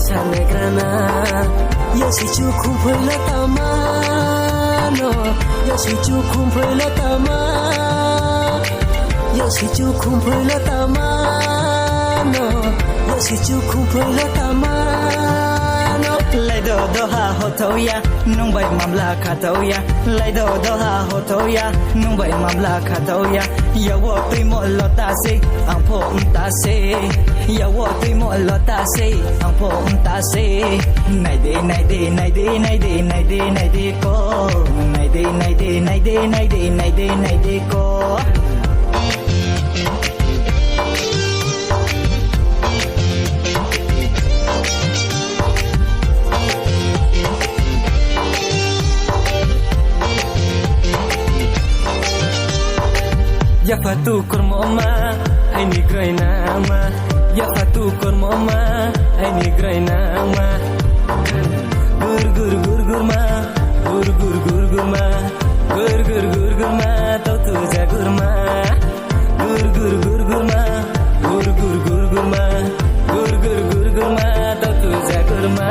chane grana Yesu chu khum phoi la tama no Yesu chu khum phoi la tama Yesu chu khum phoi la tama no Yesu chu khum phoi la tama no Lai do ha ho thau ya nung bai mam la kha thau ya Lai do ha ho thau ya nung bai mam la kha thau ya Ya wo tui mo lo ta se ang pho ta se Ya wo tui mo lo ta se ang pho ta se Nai de nai de nai de nai de nai de nai de ko Nai de nai de nai de nai de nai de nai de ko Ya fatu kormoma ai ni grainama Ya fatu kormoma ai ni grainama Gur gur gur gur ma gur gur gur gur ma gur gur gur gur ma tau tu ja gur ma gur gur gur gur ma gur gur gur gur ma gur gur gur gur ma tau tu ja gur ma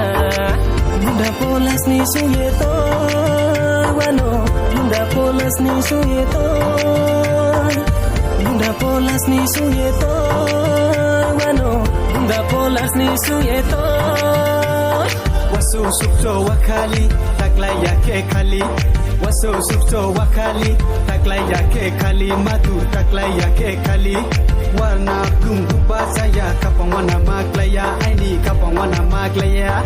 Bunda polas ni suyeto wano Bunda polas ni suyeto Bunda polas ni suyeto wano Bunda polas ni suyeto Wasu sukto wakali taklay yake khali Wasu sukto wakali taklay yake khali Matu taklay yake khali Warna gungu basaya kapang wana maglaya Aini kapang wana maglaya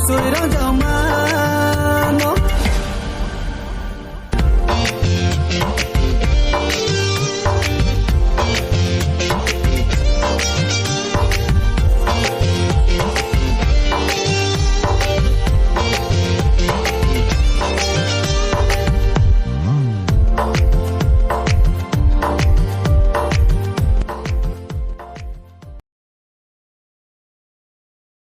Sui rang dao ma